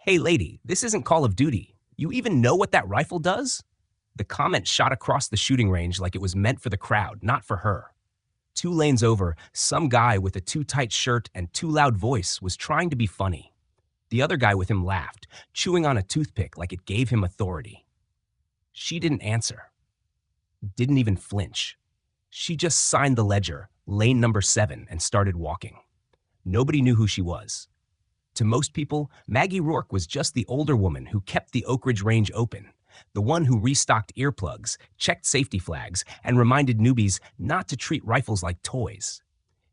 Hey lady, this isn't Call of Duty. You even know what that rifle does? The comment shot across the shooting range like it was meant for the crowd, not for her. 2 lanes over, some guy with a too tight shirt and too loud voice was trying to be funny. The other guy with him laughed, chewing on a toothpick like it gave him authority. She didn't answer, didn't even flinch. She just signed the ledger, lane number 7, and started walking. Nobody knew who she was. To most people, Maggie Rourke was just the older woman who kept the Oak Ridge Range open, the one who restocked earplugs, checked safety flags, and reminded newbies not to treat rifles like toys.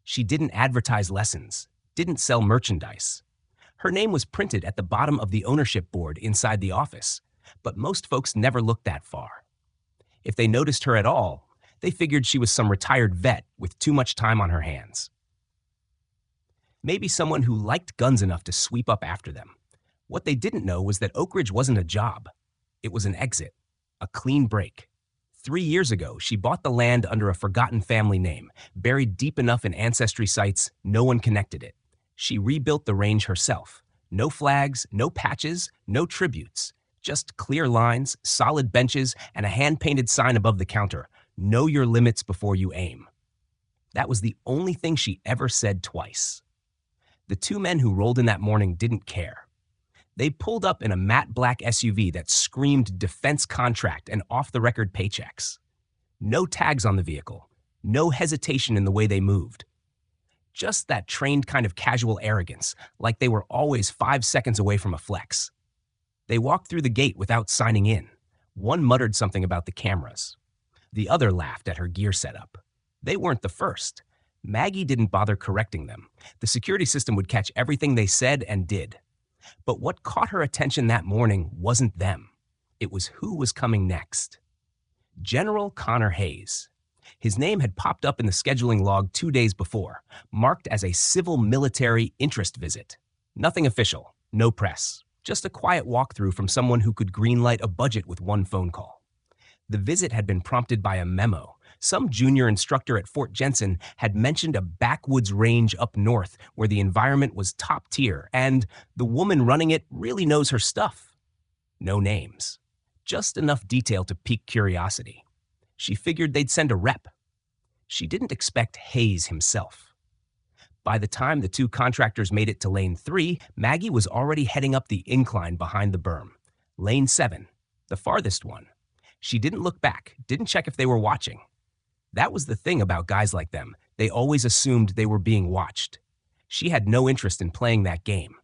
She didn't advertise lessons, didn't sell merchandise. Her name was printed at the bottom of the ownership board inside the office, but most folks never looked that far. If they noticed her at all, they figured she was some retired vet with too much time on her hands. Maybe someone who liked guns enough to sweep up after them. What they didn't know was that Oak Ridge wasn't a job. It was an exit, a clean break. 3 years ago, she bought the land under a forgotten family name, buried deep enough in ancestry sites, no one connected it. She rebuilt the range herself. No flags, no patches, no tributes. Just clear lines, solid benches, and a hand-painted sign above the counter. Know your limits before you aim. That was the only thing she ever said twice. The 2 men who rolled in that morning didn't care. They pulled up in a matte black SUV that screamed defense contract and off-the-record paychecks. No tags on the vehicle, no hesitation in the way they moved. Just that trained kind of casual arrogance, like they were always 5 seconds away from a flex. They walked through the gate without signing in. One muttered something about the cameras. The other laughed at her gear setup. They weren't the first. Maggie didn't bother correcting them. The security system would catch everything they said and did. But what caught her attention that morning wasn't them. It was who was coming next. General Connor Hayes. His name had popped up in the scheduling log 2 days before, marked as a civil military interest visit. Nothing official, no press, just a quiet walkthrough from someone who could greenlight a budget with one phone call. The visit had been prompted by a memo. Some junior instructor at Fort Jensen had mentioned a backwoods range up north where the environment was top tier, and the woman running it really knows her stuff. No names, just enough detail to pique curiosity. She figured they'd send a rep. She didn't expect Hayes himself. By the time the 2 contractors made it to lane 3, Maggie was already heading up the incline behind the berm. Lane 7, the farthest one. She didn't look back, didn't check if they were watching. That was the thing about guys like them. They always assumed they were being watched. She had no interest in playing that game.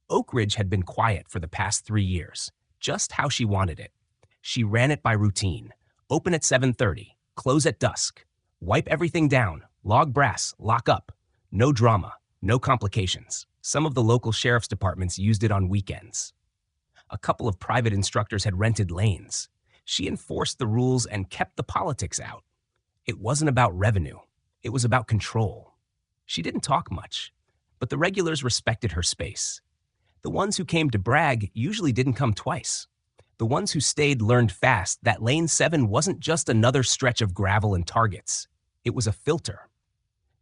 Oak Ridge had been quiet for the past 3 years, just how she wanted it. She ran it by routine. Open at 7:30, close at dusk. Wipe everything down, log brass, lock up. No drama, no complications. Some of the local sheriff's departments used it on weekends. A couple of private instructors had rented lanes. She enforced the rules and kept the politics out. It wasn't about revenue. It was about control. She didn't talk much, but the regulars respected her space. The ones who came to brag usually didn't come twice. The ones who stayed learned fast that lane 7 wasn't just another stretch of gravel and targets. It was a filter.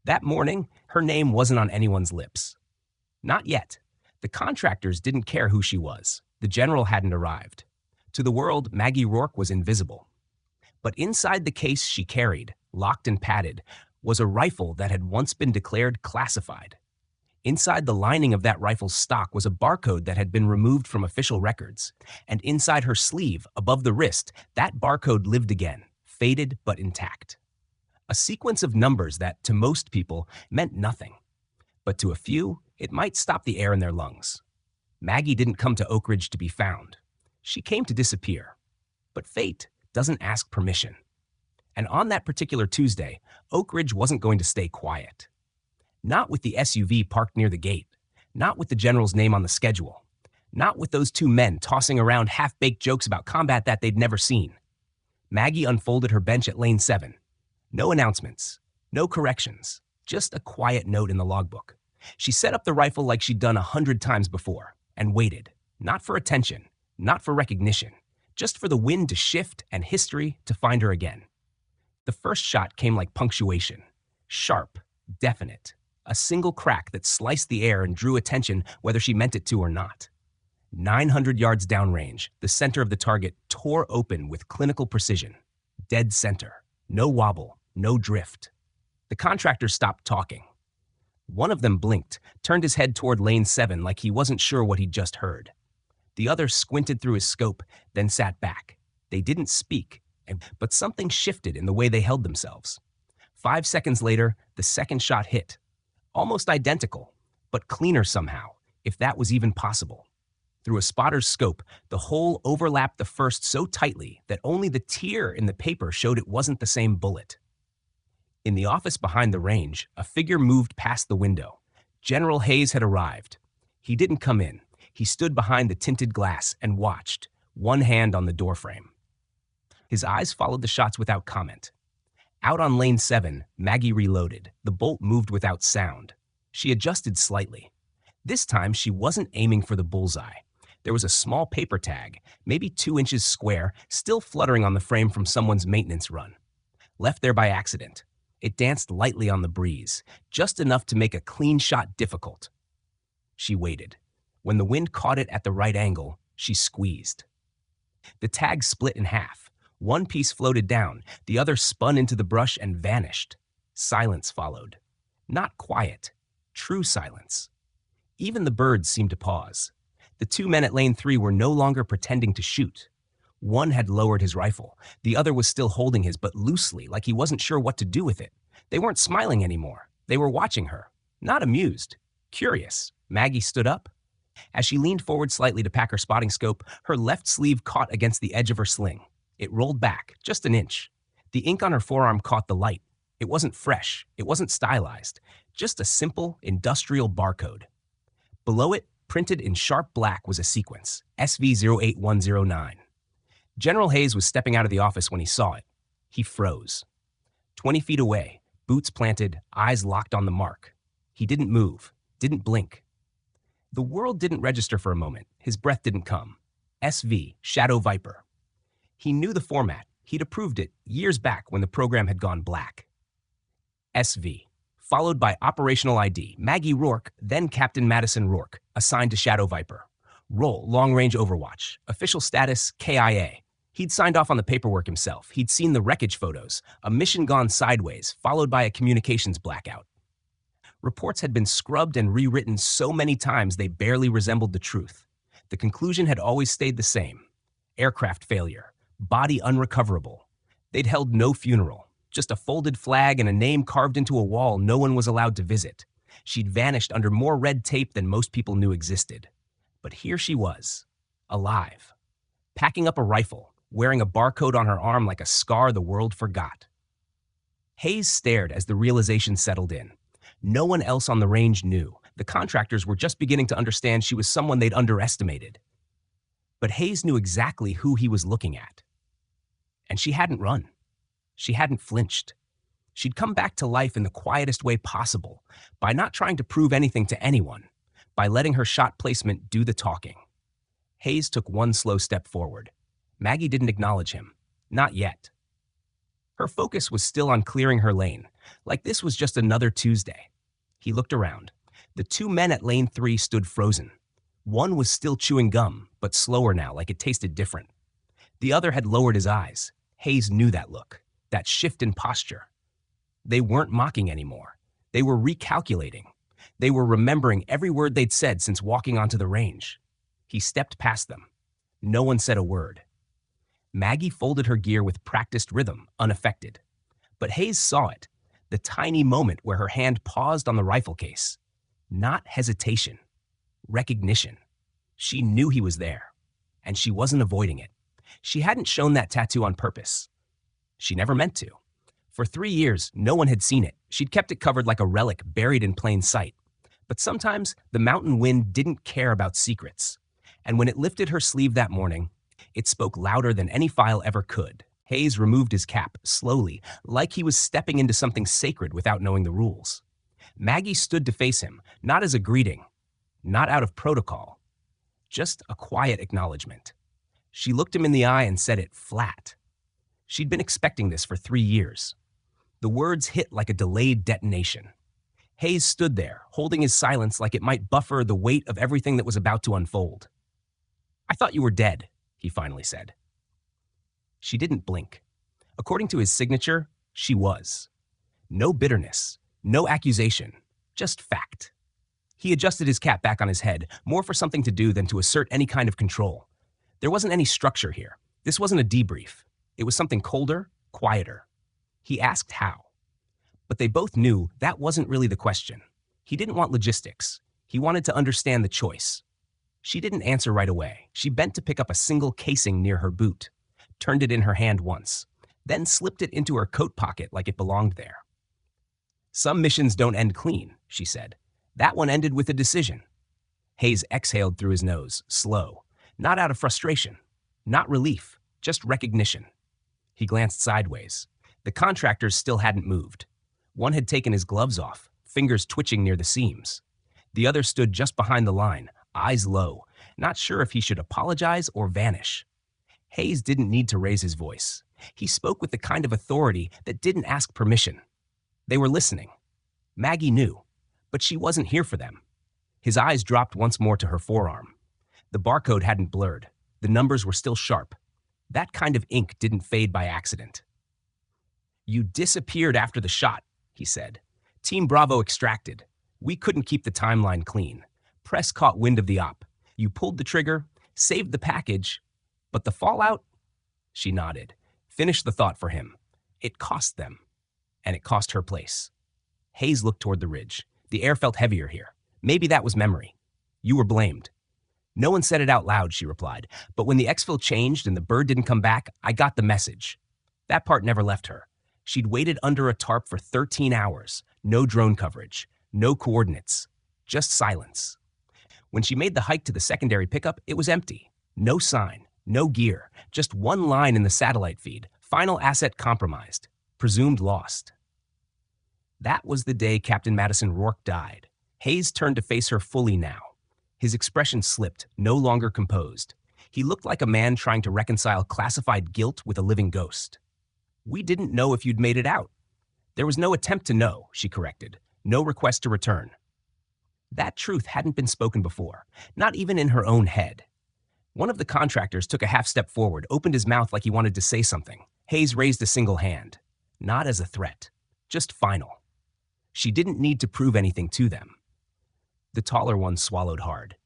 That morning, her name wasn't on anyone's lips. Not yet. The contractors didn't care who she was. The general hadn't arrived. To the world, Maggie Rourke was invisible. But inside the case she carried, locked and padded, was a rifle that had once been declared classified. Inside the lining of that rifle's stock was a barcode that had been removed from official records. And inside her sleeve, above the wrist, that barcode lived again, faded but intact. A sequence of numbers that, to most people, meant nothing. But to a few, it might stop the air in their lungs. Maggie didn't come to Oak Ridge to be found. She came to disappear. But fate doesn't ask permission. And on that particular Tuesday, Oak Ridge wasn't going to stay quiet. Not with the SUV parked near the gate. Not with the general's name on the schedule. Not with those 2 men tossing around half-baked jokes about combat that they'd never seen. Maggie unfolded her bench at lane 7. No announcements, no corrections, just a quiet note in the logbook. She set up the rifle like she'd done 100 times before and waited, not for attention, not for recognition, just for the wind to shift and history to find her again. The first shot came like punctuation, sharp, definite, a single crack that sliced the air and drew attention whether she meant it to or not. 900 yards downrange, the center of the target tore open with clinical precision. Dead center. No wobble, no drift. The contractors stopped talking. One of them blinked, turned his head toward lane 7 like he wasn't sure what he'd just heard. The other squinted through his scope, then sat back. They didn't speak, but something shifted in the way they held themselves. 5 seconds later, the second shot hit. Almost identical, but cleaner somehow, if that was even possible. Through a spotter's scope, the hole overlapped the first so tightly that only the tear in the paper showed it wasn't the same bullet. In the office behind the range, a figure moved past the window. General Hayes had arrived. He didn't come in. He stood behind the tinted glass and watched, one hand on the doorframe. His eyes followed the shots without comment. Out on lane 7, Maggie reloaded. The bolt moved without sound. She adjusted slightly. This time, she wasn't aiming for the bullseye. There was a small paper tag, maybe 2 inches square, still fluttering on the frame from someone's maintenance run. Left there by accident. It danced lightly on the breeze, just enough to make a clean shot difficult. She waited. When the wind caught it at the right angle, she squeezed. The tag split in half. One piece floated down, the other spun into the brush and vanished. Silence followed. Not quiet, true silence. Even the birds seemed to pause. The 2 men at lane 3 were no longer pretending to shoot. One had lowered his rifle. The other was still holding his, but loosely, like he wasn't sure what to do with it. They weren't smiling anymore. They were watching her. Not amused. Curious. Maggie stood up. As she leaned forward slightly to pack her spotting scope, her left sleeve caught against the edge of her sling. It rolled back, just an inch. The ink on her forearm caught the light. It wasn't fresh. It wasn't stylized. Just a simple, industrial barcode. Below it, printed in sharp black, was a sequence, SV08109. General Hayes was stepping out of the office when he saw it. He froze. 20 feet away, boots planted, eyes locked on the mark. He didn't move, didn't blink. The world didn't register for a moment. His breath didn't come. SV, Shadow Viper. He knew the format. He'd approved it years back when the program had gone black. SV, followed by Operational ID, Maggie Rourke, then Captain Madison Rourke, assigned to Shadow Viper. Role, long-range overwatch. Official status, KIA. He'd signed off on the paperwork himself. He'd seen the wreckage photos, a mission gone sideways, followed by a communications blackout. Reports had been scrubbed and rewritten so many times they barely resembled the truth. The conclusion had always stayed the same. Aircraft failure. Body unrecoverable. They'd held no funeral. Just a folded flag and a name carved into a wall no one was allowed to visit. She'd vanished under more red tape than most people knew existed. But here she was, alive, packing up a rifle, wearing a barcode on her arm like a scar the world forgot. Hayes stared as the realization settled in. No one else on the range knew. The contractors were just beginning to understand she was someone they'd underestimated. But Hayes knew exactly who he was looking at. And she hadn't run. She hadn't flinched. She'd come back to life in the quietest way possible, by not trying to prove anything to anyone, by letting her shot placement do the talking. Hayes took one slow step forward. Maggie didn't acknowledge him. Not yet. Her focus was still on clearing her lane, like this was just another Tuesday. He looked around. The 2 men at lane 3 stood frozen. One was still chewing gum, but slower now, like it tasted different. The other had lowered his eyes. Hayes knew that look, that shift in posture. They weren't mocking anymore. They were recalculating. They were remembering every word they'd said since walking onto the range. He stepped past them. No one said a word. Maggie folded her gear with practiced rhythm, unaffected. But Hayes saw it, the tiny moment where her hand paused on the rifle case. Not hesitation. Recognition. She knew he was there, and she wasn't avoiding it. She hadn't shown that tattoo on purpose. She never meant to. For 3 years, no one had seen it. She'd kept it covered like a relic buried in plain sight. But sometimes the mountain wind didn't care about secrets. And when it lifted her sleeve that morning, it spoke louder than any file ever could. Hayes removed his cap, slowly, like he was stepping into something sacred without knowing the rules. Maggie stood to face him, not as a greeting, not out of protocol, just a quiet acknowledgement. She looked him in the eye and said it flat. She'd been expecting this for 3 years. The words hit like a delayed detonation. Hayes stood there, holding his silence like it might buffer the weight of everything that was about to unfold. thought you were dead," he finally said. She didn't blink. According to his signature, she was. No bitterness, no accusation, just fact. He adjusted his cap back on his head, more for something to do than to assert any kind of control. There wasn't any structure here. This wasn't a debrief. It was something colder, quieter. He asked how. But they both knew that wasn't really the question. He didn't want logistics. He wanted to understand the choice. She didn't answer right away. She bent to pick up a single casing near her boot, turned it in her hand once, then slipped it into her coat pocket like it belonged there. "Some missions don't end clean," she said. "That one ended with a decision." Hayes exhaled through his nose, slow, not out of frustration, not relief, just recognition. He glanced sideways. The contractors still hadn't moved. One had taken his gloves off, fingers twitching near the seams. The other stood just behind the line, eyes low, not sure if he should apologize or vanish. Hayes didn't need to raise his voice. He spoke with the kind of authority that didn't ask permission. They were listening. Maggie knew, but she wasn't here for them. His eyes dropped once more to her forearm. The barcode hadn't blurred. The numbers were still sharp. That kind of ink didn't fade by accident. "You disappeared after the shot," he said. "Team Bravo extracted. We couldn't keep the timeline clean. Press caught wind of the op. You pulled the trigger, saved the package, but the fallout?" She nodded. Finished the thought for him. "It cost them. And it cost her place." Hayes looked toward the ridge. The air felt heavier here. Maybe that was memory. "You were blamed." "No one said it out loud," she replied. "But when the exfil changed and the bird didn't come back, I got the message." That part never left her. She'd waited under a tarp for 13 hours. No drone coverage. No coordinates. Just silence. When she made the hike to the secondary pickup, it was empty. No sign. No gear. Just one line in the satellite feed. Final asset compromised. Presumed lost. That was the day Captain Madison Rourke died. Hayes turned to face her fully now. His expression slipped, no longer composed. He looked like a man trying to reconcile classified guilt with a living ghost. "We didn't know if you'd made it out." "There was no attempt to know," she corrected. "No request to return." That truth hadn't been spoken before, not even in her own head. One of the contractors took a half step forward, opened his mouth like he wanted to say something. Hayes raised a single hand. Not as a threat, just final. She didn't need to prove anything to them. The taller one swallowed hard.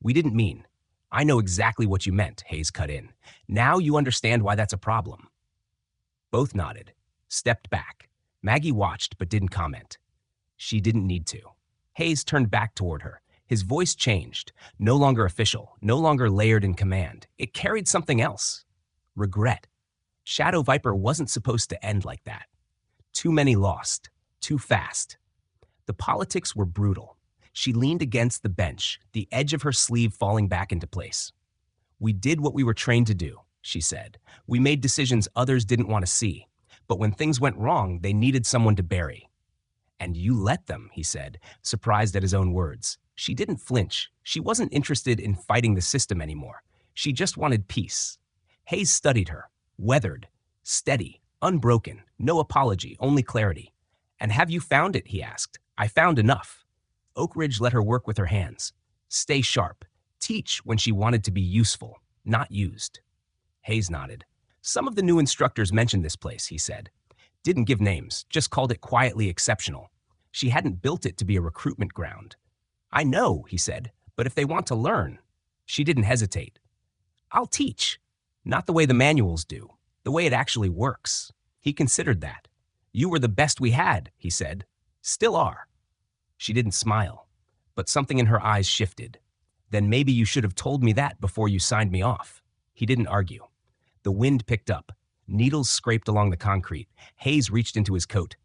"We didn't mean." "I know exactly what you meant," Hayes cut in. "Now you understand why that's a problem." Both nodded, stepped back. Maggie watched but didn't comment. She didn't need to. Hayes turned back toward her. His voice changed, no longer official, no longer layered in command. It carried something else. Regret. Shadow Viper wasn't supposed to end like that. Too many lost. Too fast. The politics were brutal. She leaned against the bench, the edge of her sleeve falling back into place. "We did what we were trained to do," she said. "We made decisions others didn't want to see. But when things went wrong, they needed someone to bury." "And you let them," he said, surprised at his own words. She didn't flinch. She wasn't interested in fighting the system anymore. She just wanted peace. Hayes studied her, weathered, steady, unbroken, no apology, only clarity. "And have you found it?" he asked. "I found enough." Oak Ridge let her work with her hands. Stay sharp. Teach when she wanted to be useful, not used. Hayes nodded. "Some of the new instructors mentioned this place," he said. Didn't give names, just called it quietly exceptional. She hadn't built it to be a recruitment ground. "I know," he said, "but if they want to learn." She didn't hesitate. "I'll teach. Not the way the manuals do, the way it actually works." He considered that. "You were the best we had," he said. "Still are." She didn't smile, but something in her eyes shifted. "Then maybe you should have told me that before you signed me off." He didn't argue. The wind picked up. Needles scraped along the concrete. Hayes reached into his coat,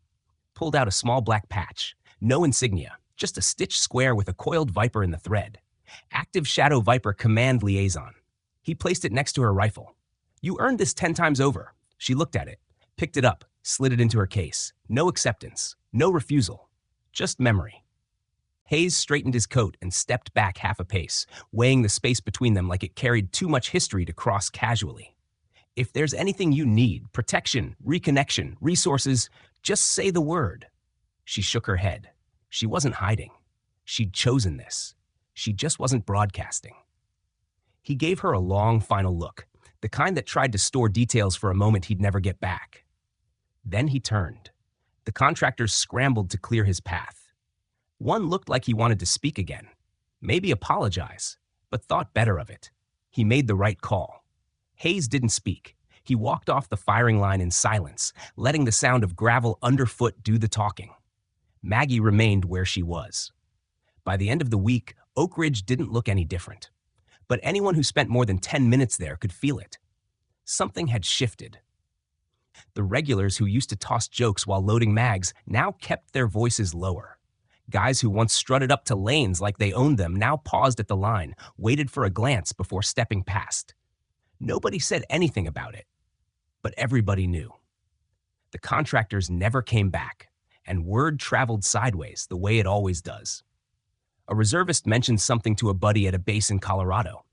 pulled out a small black patch. No insignia, just a stitched square with a coiled viper in the thread. Active Shadow Viper Command Liaison. He placed it next to her rifle. "You earned this 10 times over." She looked at it, picked it up, slid it into her case. No acceptance, no refusal, just memory. Hayes straightened his coat and stepped back half a pace, weighing the space between them like it carried too much history to cross casually. "If there's anything you need, protection, reconnection, resources, just say the word." She shook her head. She wasn't hiding. She'd chosen this. She just wasn't broadcasting. He gave her a long final look, the kind that tried to store details for a moment he'd never get back. Then he turned. The contractors scrambled to clear his path. One looked like he wanted to speak again, maybe apologize, but thought better of it. He made the right call. Hayes didn't speak. He walked off the firing line in silence, letting the sound of gravel underfoot do the talking. Maggie remained where she was. By the end of the week, Oak Ridge didn't look any different. But anyone who spent more than 10 minutes there could feel it. Something had shifted. The regulars who used to toss jokes while loading mags now kept their voices lower. Guys who once strutted up to lanes like they owned them now paused at the line, waited for a glance before stepping past. Nobody said anything about it, but everybody knew. The contractors never came back, and word traveled sideways the way it always does. A reservist mentioned something to a buddy at a base in Colorado.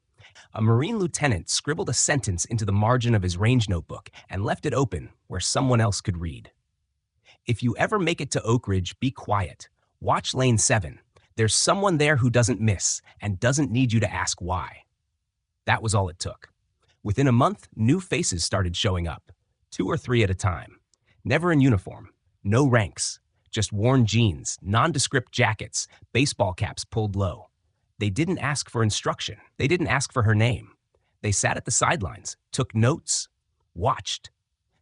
A Marine lieutenant scribbled a sentence into the margin of his range notebook and left it open where someone else could read. If you ever make it to Oak Ridge, be quiet. Watch lane 7. There's someone there who doesn't miss and doesn't need you to ask why. That was all it took. Within a month, new faces started showing up, 2 or 3 at a time. Never in uniform, no ranks, just worn jeans, nondescript jackets, baseball caps pulled low. They didn't ask for instruction. They didn't ask for her name. They sat at the sidelines, took notes, watched.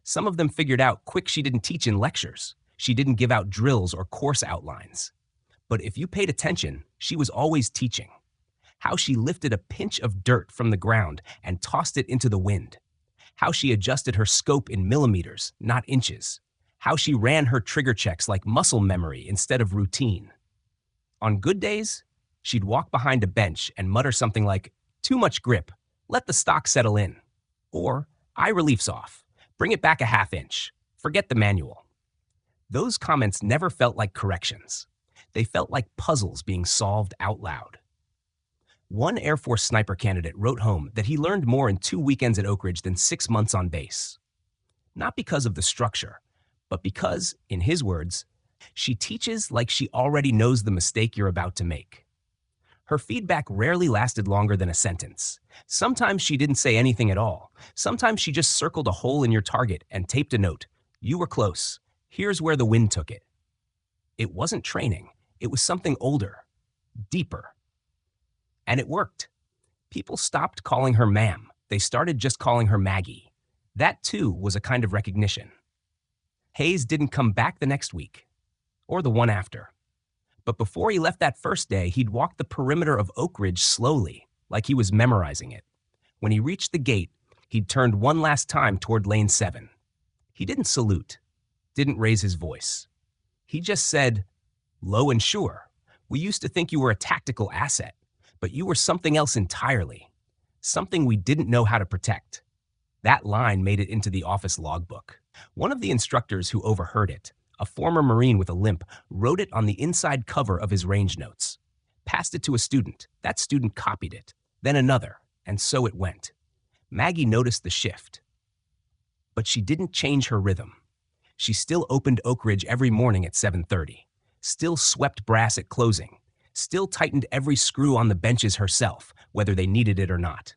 Some of them figured out quick she didn't teach in lectures. She didn't give out drills or course outlines. But if you paid attention, she was always teaching. How she lifted a pinch of dirt from the ground and tossed it into the wind. How she adjusted her scope in millimeters, not inches. How she ran her trigger checks like muscle memory instead of routine. On good days, she'd walk behind a bench and mutter something like, "Too much grip, let the stock settle in." Or, "Eye relief's off, bring it back a half inch, forget the manual." Those comments never felt like corrections. They felt like puzzles being solved out loud. One Air Force sniper candidate wrote home that he learned more in 2 weekends at Oak Ridge than 6 months on base. Not because of the structure, but because, in his words, she teaches like she already knows the mistake you're about to make. Her feedback rarely lasted longer than a sentence. Sometimes she didn't say anything at all. Sometimes she just circled a hole in your target and taped a note. "You were close. Here's where the wind took it." It wasn't training. It was something older, deeper. And it worked. People stopped calling her ma'am. They started just calling her Maggie. That, too, was a kind of recognition. Hayes didn't come back the next week, or the one after. But before he left that first day, he'd walked the perimeter of Oak Ridge slowly, like he was memorizing it. When he reached the gate, he'd turned one last time toward lane 7. He didn't salute, didn't raise his voice. He just said, "Low and sure, we used to think you were a tactical asset, but you were something else entirely, something we didn't know how to protect." That line made it into the office logbook. One of the instructors who overheard it, a former Marine with a limp, wrote it on the inside cover of his range notes. Passed it to a student. That student copied it. Then another, and so it went. Maggie noticed the shift. But she didn't change her rhythm. She still opened Oak Ridge every morning at 7:30, still swept brass at closing, still tightened every screw on the benches herself, whether they needed it or not.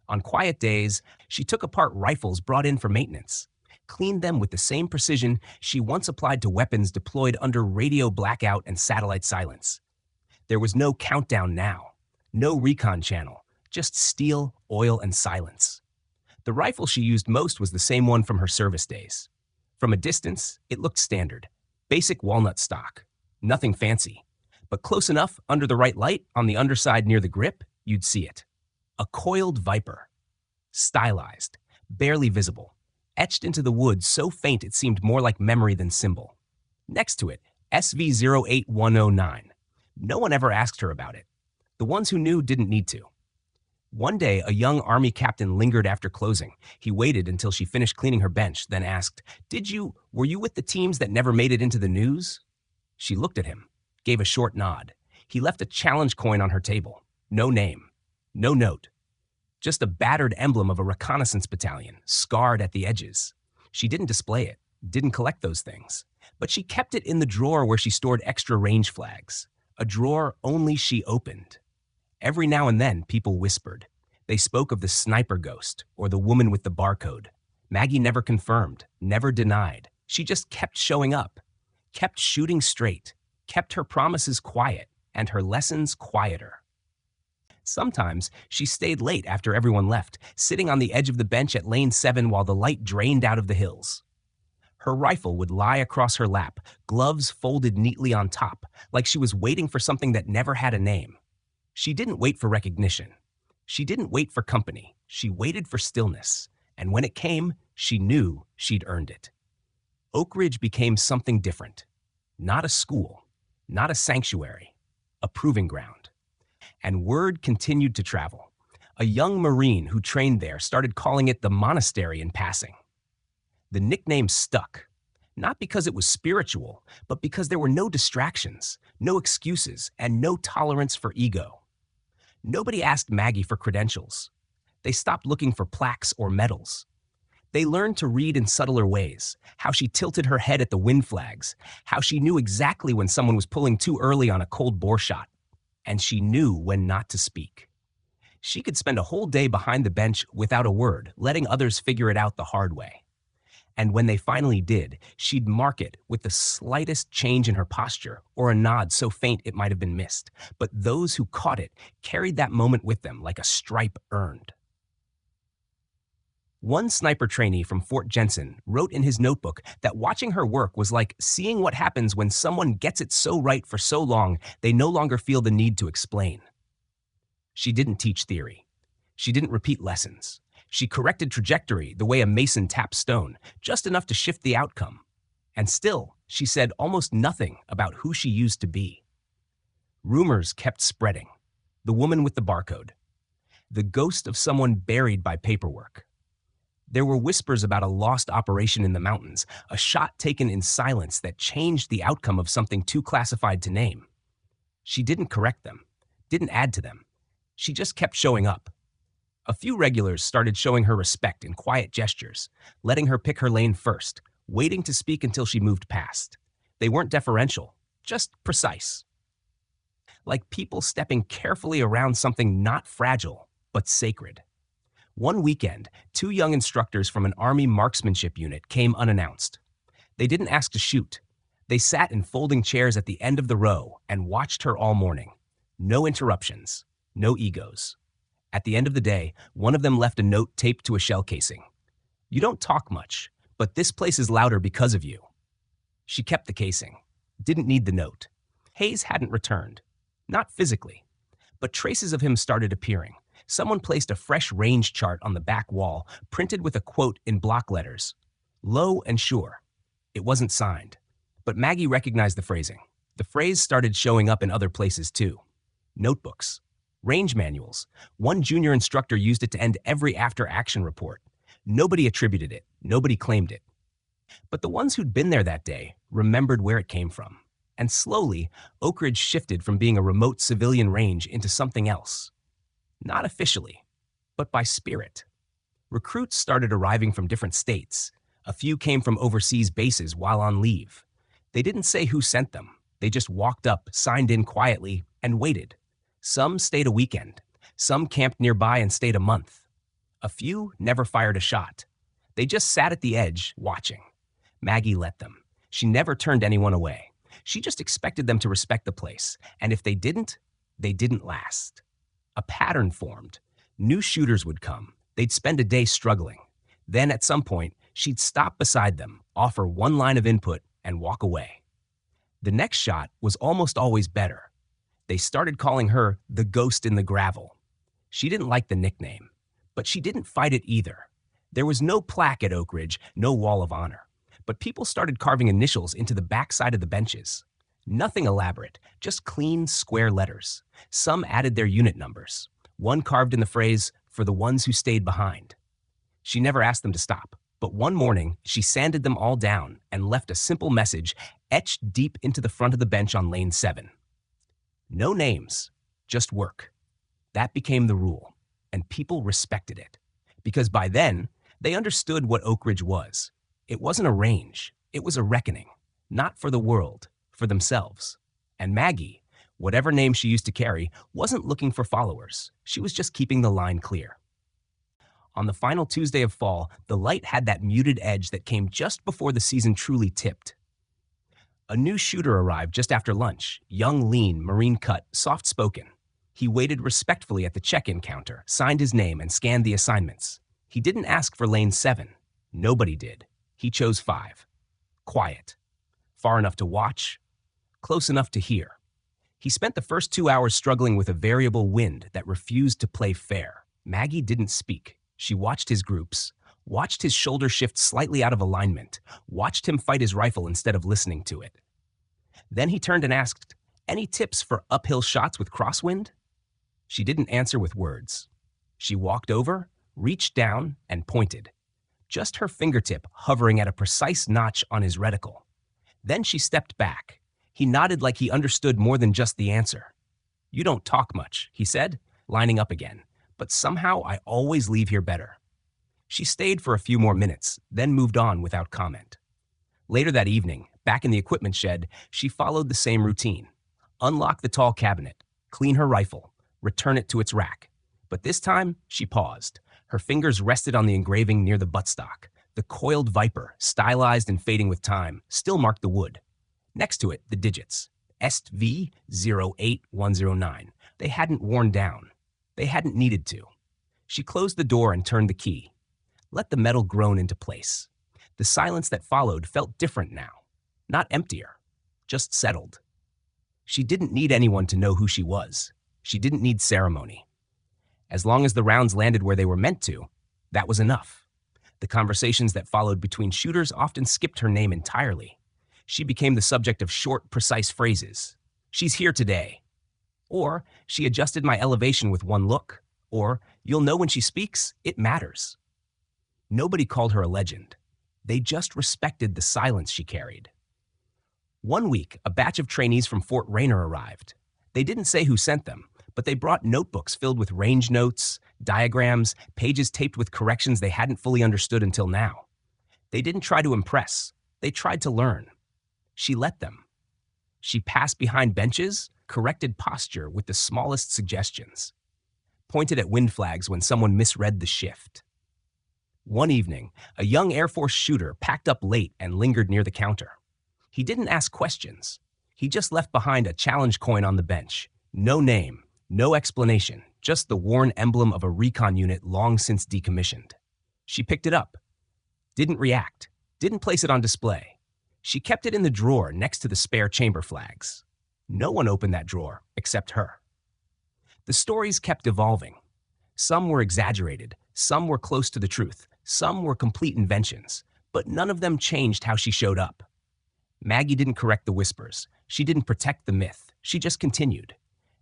On quiet days, she took apart rifles brought in for maintenance, cleaned them with the same precision she once applied to weapons deployed under radio blackout and satellite silence. There was no countdown now, no recon channel, just steel, oil, and silence. The rifle she used most was the same one from her service days. From a distance, it looked standard, basic walnut stock, nothing fancy. But close enough, under the right light, on the underside near the grip, you'd see it. A coiled Viper. Stylized, barely visible, etched into the wood so faint it seemed more like memory than symbol. Next to it, SV08109. No one ever asked her about it. The ones who knew didn't need to. One day, a young Army captain lingered after closing. He waited until she finished cleaning her bench, then asked, were you with the teams that never made it into the news?" She looked at him, gave a short nod. He left a challenge coin on her table. No name, no note. Just a battered emblem of a reconnaissance battalion, scarred at the edges. She didn't display it, didn't collect those things. But she kept it in the drawer where she stored extra range flags, a drawer only she opened. Every now and then, people whispered. They spoke of the sniper ghost or the woman with the barcode. Maggie never confirmed, never denied. She just kept showing up, kept shooting straight, kept her promises quiet, and her lessons quieter. Sometimes she stayed late after everyone left, sitting on the edge of the bench at lane 7 while the light drained out of the hills. Her rifle would lie across her lap, gloves folded neatly on top, like she was waiting for something that never had a name. She didn't wait for recognition. She didn't wait for company. She waited for stillness. And when it came, she knew she'd earned it. Oak Ridge became something different. Not a school, not a sanctuary, a proving ground. And word continued to travel. A young Marine who trained there started calling it the monastery in passing. The nickname stuck, not because it was spiritual, but because there were no distractions, no excuses, and no tolerance for ego. Nobody asked Maggie for credentials. They stopped looking for plaques or medals. They learned to read in subtler ways, how she tilted her head at the wind flags, how she knew exactly when someone was pulling too early on a cold bore shot, and she knew when not to speak. She could spend a whole day behind the bench without a word, letting others figure it out the hard way. And when they finally did, she'd mark it with the slightest change in her posture or a nod so faint it might have been missed. But those who caught it carried that moment with them like a stripe earned. One sniper trainee from Fort Jensen wrote in his notebook that watching her work was like seeing what happens when someone gets it so right for so long they no longer feel the need to explain. She didn't teach theory. She didn't repeat lessons. She corrected trajectory the way a mason taps stone, just enough to shift the outcome. And still, she said almost nothing about who she used to be. Rumors kept spreading. The woman with the barcode. The ghost of someone buried by paperwork. There were whispers about a lost operation in the mountains, a shot taken in silence that changed the outcome of something too classified to name. She didn't correct them, didn't add to them. She just kept showing up. A few regulars started showing her respect in quiet gestures, letting her pick her lane first, waiting to speak until she moved past. They weren't deferential, just precise. Like people stepping carefully around something not fragile, but sacred. One weekend, 2 young instructors from an Army marksmanship unit came unannounced. They didn't ask to shoot. They sat in folding chairs at the end of the row and watched her all morning. No interruptions, no egos. At the end of the day, one of them left a note taped to a shell casing. "You don't talk much, but this place is louder because of you." She kept the casing. Didn't need the note. Hayes hadn't returned. Not physically. But traces of him started appearing. Someone placed a fresh range chart on the back wall, printed with a quote in block letters. Low and sure. It wasn't signed. But Maggie recognized the phrasing. The phrase started showing up in other places too. Notebooks. Range manuals. One junior instructor used it to end every after-action report. Nobody attributed it. Nobody claimed it. But the ones who'd been there that day remembered where it came from. And slowly, Oak Ridge shifted from being a remote civilian range into something else. Not officially, but by spirit. Recruits started arriving from different states. A few came from overseas bases while on leave. They didn't say who sent them. They just walked up, signed in quietly, and waited. Some stayed a weekend. Some camped nearby and stayed a month. A few never fired a shot. They just sat at the edge, watching. Maggie let them. She never turned anyone away. She just expected them to respect the place, and if they didn't last. A pattern formed. New shooters would come. They'd spend a day struggling. Then, at some point, she'd stop beside them, offer one line of input, and walk away. The next shot was almost always better. They started calling her the ghost in the gravel. She didn't like the nickname, but she didn't fight it either. There was no plaque at Oak Ridge, no wall of honor. But people started carving initials into the backside of the benches. Nothing elaborate, just clean, square letters. Some added their unit numbers. One carved in the phrase, "For the ones who stayed behind." She never asked them to stop, but one morning, she sanded them all down and left a simple message etched deep into the front of the bench on lane 7. No names, just work. That became the rule, and people respected it. Because by then, they understood what Oak Ridge was. It wasn't a range, it was a reckoning. Not for the world, for themselves. And Maggie, whatever name she used to carry, wasn't looking for followers. She was just keeping the line clear. On the final Tuesday of fall, the light had that muted edge that came just before the season truly tipped. A new shooter arrived just after lunch, young, lean, marine cut, soft-spoken. He waited respectfully at the check-in counter, signed his name, and scanned the assignments. He didn't ask for lane 7. Nobody did. He chose 5. Quiet. Far enough to watch, close enough to hear. He spent the first 2 hours struggling with a variable wind that refused to play fair. Maggie didn't speak. She watched his groups, watched his shoulder shift slightly out of alignment, watched him fight his rifle instead of listening to it. Then he turned and asked, "Any tips for uphill shots with crosswind?" She didn't answer with words. She walked over, reached down, and pointed, just her fingertip hovering at a precise notch on his reticle. Then she stepped back. He nodded like he understood more than just the answer. "You don't talk much," he said, lining up again, "but somehow I always leave here better." She stayed for a few more minutes, then moved on without comment. Later that evening, back in the equipment shed, she followed the same routine. Unlock the tall cabinet, clean her rifle, return it to its rack. But this time, she paused. Her fingers rested on the engraving near the buttstock. The coiled viper, stylized and fading with time, still marked the wood. Next to it, the digits, SV08109. They hadn't worn down. They hadn't needed to. She closed the door and turned the key. Let the metal groan into place. The silence that followed felt different now. Not emptier, just settled. She didn't need anyone to know who she was. She didn't need ceremony. As long as the rounds landed where they were meant to, that was enough. The conversations that followed between shooters often skipped her name entirely. She became the subject of short, precise phrases. "She's here today." Or, "She adjusted my elevation with one look." Or, "You'll know when she speaks, it matters." Nobody called her a legend. They just respected the silence she carried. One week, a batch of trainees from Fort Rainer arrived. They didn't say who sent them, but they brought notebooks filled with range notes, diagrams, pages taped with corrections they hadn't fully understood until now. They didn't try to impress. They tried to learn. She let them. She passed behind benches, corrected posture with the smallest suggestions, pointed at wind flags when someone misread the shift. One evening, a young Air Force shooter packed up late and lingered near the counter. He didn't ask questions. He just left behind a challenge coin on the bench. No name, no explanation, just the worn emblem of a recon unit long since decommissioned. She picked it up. Didn't react. Didn't place it on display. She kept it in the drawer next to the spare chamber flags. No one opened that drawer except her. The stories kept evolving. Some were exaggerated, some were close to the truth, some were complete inventions, but none of them changed how she showed up. Maggie didn't correct the whispers. She didn't protect the myth. She just continued.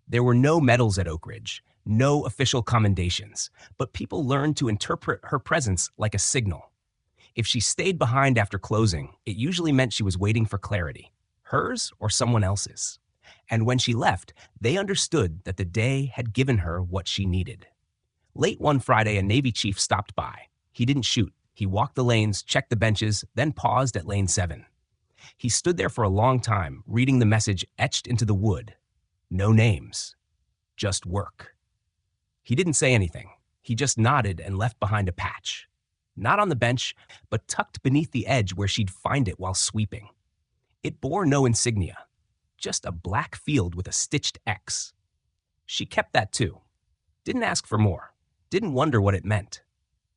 There were no medals at Oak Ridge, no official commendations, but people learned to interpret her presence like a signal. If she stayed behind after closing, it usually meant she was waiting for clarity, hers or someone else's. And when she left, they understood that the day had given her what she needed. Late one Friday, a Navy chief stopped by. He didn't shoot. He walked the lanes, checked the benches, then paused at lane 7. He stood there for a long time, reading the message etched into the wood. No names, just work. He didn't say anything. He just nodded and left behind a patch. Not on the bench, but tucked beneath the edge where she'd find it while sweeping. It bore no insignia, just a black field with a stitched X. She kept that too. Didn't ask for more. Didn't wonder what it meant.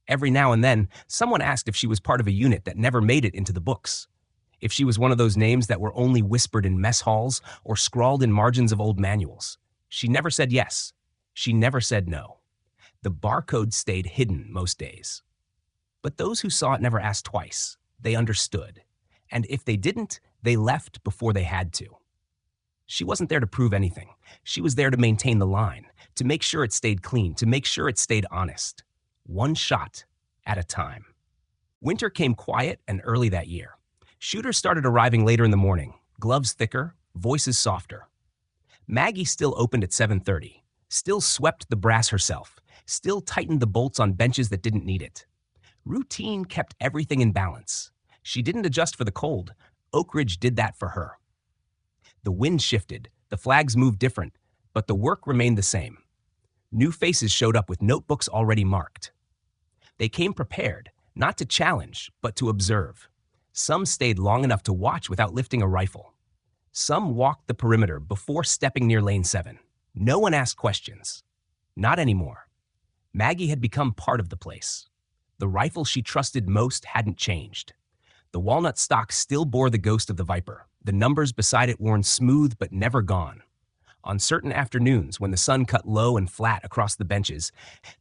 Every now and then, someone asked if she was part of a unit that never made it into the books. If she was one of those names that were only whispered in mess halls or scrawled in margins of old manuals. She never said yes. She never said no. The barcode stayed hidden most days. But those who saw it never asked twice. They understood. And if they didn't, they left before they had to. She wasn't there to prove anything. She was there to maintain the line, to make sure it stayed clean, to make sure it stayed honest. One shot at a time. Winter came quiet and early that year. Shooters started arriving later in the morning, gloves thicker, voices softer. Maggie still opened at 7:30, still swept the brass herself, still tightened the bolts on benches that didn't need it. Routine kept everything in balance. She didn't adjust for the cold. Oak Ridge did that for her. The wind shifted, the flags moved different, but the work remained the same. New faces showed up with notebooks already marked. They came prepared, not to challenge, but to observe. Some stayed long enough to watch without lifting a rifle. Some walked the perimeter before stepping near lane 7. No one asked questions. Not anymore. Maggie had become part of the place. The rifle she trusted most hadn't changed. The walnut stock still bore the ghost of the Viper, the numbers beside it worn smooth but never gone. On certain afternoons, when the sun cut low and flat across the benches,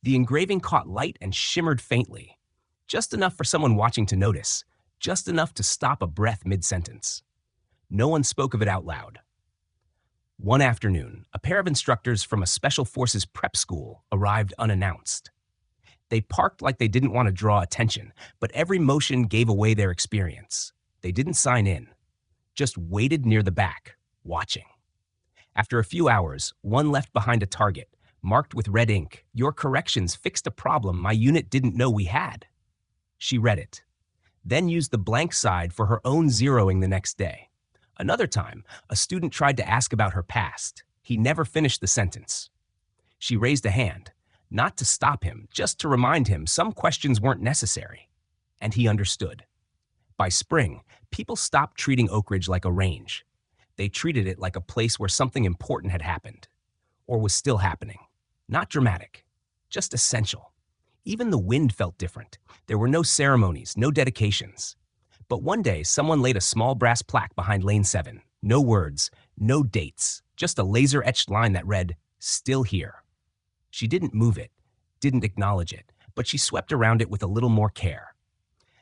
the engraving caught light and shimmered faintly. Just enough for someone watching to notice, just enough to stop a breath mid-sentence. No one spoke of it out loud. One afternoon, a pair of instructors from a Special Forces prep school arrived unannounced. They parked like they didn't want to draw attention, but every motion gave away their experience. They didn't sign in, just waited near the back, watching. After a few hours, one left behind a target, marked with red ink, "Your corrections fixed a problem my unit didn't know we had." She read it, then used the blank side for her own zeroing the next day. Another time, a student tried to ask about her past. He never finished the sentence. She raised a hand, not to stop him, just to remind him some questions weren't necessary. And he understood. By spring, people stopped treating Oak Ridge like a range. They treated it like a place where something important had happened, or was still happening. Not dramatic, just essential. Even the wind felt different. There were no ceremonies, no dedications. But one day, someone laid a small brass plaque behind lane 7. No words, no dates, just a laser-etched line that read, "Still here." She didn't move it, didn't acknowledge it, but she swept around it with a little more care.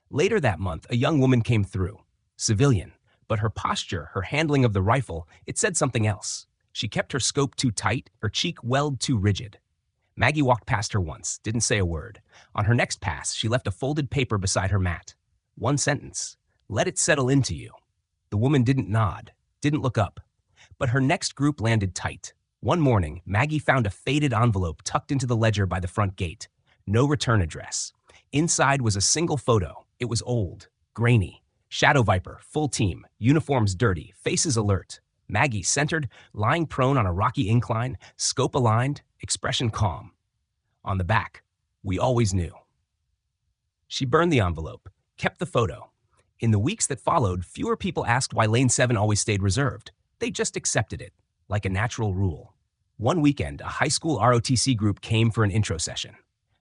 Later that month, a young woman came through, civilian, but her posture, her handling of the rifle, it said something else. She kept her scope too tight, her cheek welled too rigid. Maggie walked past her once, didn't say a word. On her next pass, she left a folded paper beside her mat. One sentence, "Let it settle into you." The woman didn't nod, didn't look up. But her next group landed tight. One morning, Maggie found a faded envelope tucked into the ledger by the front gate. No return address. Inside was a single photo. It was old, grainy. Shadow Viper, full team, uniforms dirty, faces alert. Maggie centered, lying prone on a rocky incline, scope aligned, expression calm. On the back, "We always knew." She burned the envelope, kept the photo. In the weeks that followed, fewer people asked why lane 7 always stayed reserved. They just accepted it, like a natural rule. One weekend, a high school ROTC group came for an intro session.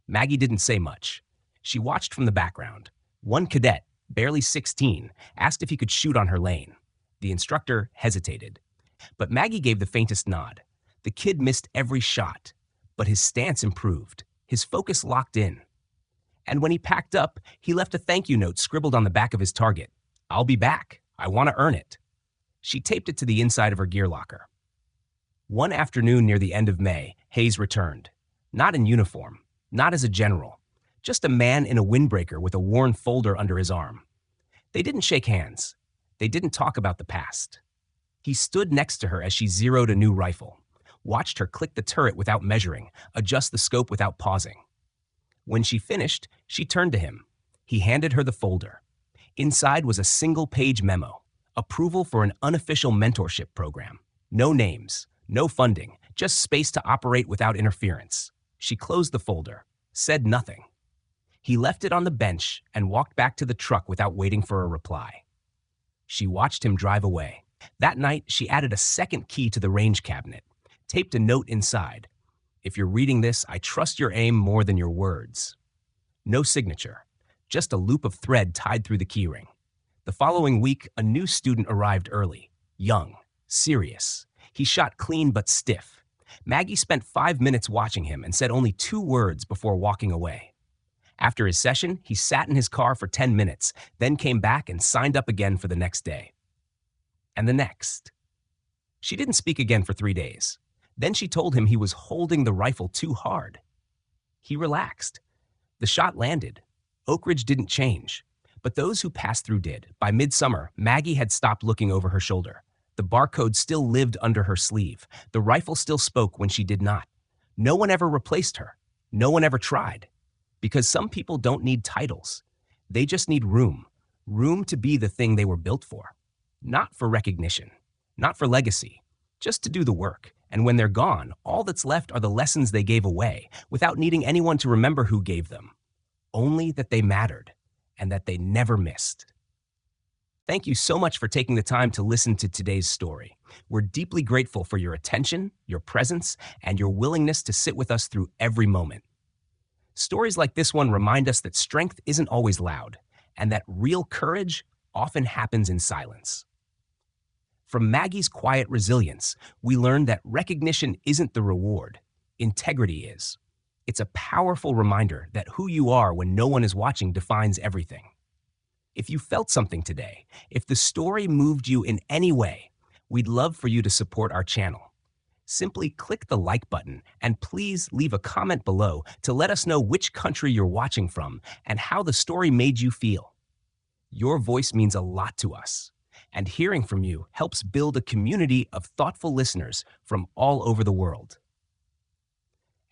Maggie didn't say much. She watched from the background. One cadet, barely 16, asked if he could shoot on her lane. The instructor hesitated. But Maggie gave the faintest nod. The kid missed every shot, but his stance improved. His focus locked in. And when he packed up, he left a thank you note scribbled on the back of his target. "I'll be back. I want to earn it." She taped it to the inside of her gear locker. One afternoon near the end of May, Hayes returned. Not in uniform, not as a general, just a man in a windbreaker with a worn folder under his arm. They didn't shake hands. They didn't talk about the past. He stood next to her as she zeroed a new rifle, watched her click the turret without measuring, adjust the scope without pausing. When she finished, she turned to him. He handed her the folder. Inside was a single-page memo, approval for an unofficial mentorship program. No names, no funding, just space to operate without interference. She closed the folder, said nothing. He left it on the bench and walked back to the truck without waiting for a reply. She watched him drive away. That night, she added a second key to the range cabinet, taped a note inside. "If you're reading this, I trust your aim more than your words." No signature, just a loop of thread tied through the keyring. The following week, a new student arrived early, young, serious. He shot clean but stiff. Maggie spent 5 minutes watching him and said only 2 words before walking away. After his session, he sat in his car for 10 minutes, then came back and signed up again for the next day. And the next. She didn't speak again for 3 days. Then she told him he was holding the rifle too hard. He relaxed. The shot landed. Oak Ridge didn't change. But those who passed through did. By midsummer, Maggie had stopped looking over her shoulder. The barcode still lived under her sleeve. The rifle still spoke when she did not. No one ever replaced her. No one ever tried. Because some people don't need titles. They just need room. Room to be the thing they were built for. Not for recognition. Not for legacy. Just to do the work. And when they're gone, all that's left are the lessons they gave away, without needing anyone to remember who gave them. only that they mattered and that they never missed. Thank you so much for taking the time to listen to today's story. We're deeply grateful for your attention, your presence, and your willingness to sit with us through every moment. Stories like this one remind us that strength isn't always loud, and that real courage often happens in silence. From Maggie's quiet resilience, we learned that recognition isn't the reward, integrity is. It's a powerful reminder that who you are when no one is watching defines everything. If you felt something today, if the story moved you in any way, we'd love for you to support our channel. Simply click the like button and please leave a comment below to let us know which country you're watching from and how the story made you feel. Your voice means a lot to us, and hearing from you helps build a community of thoughtful listeners from all over the world.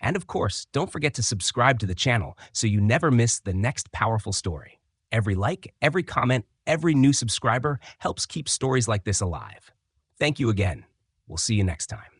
And of course, don't forget to subscribe to the channel so you never miss the next powerful story. Every like, every comment, every new subscriber helps keep stories like this alive. Thank you again. We'll see you next time.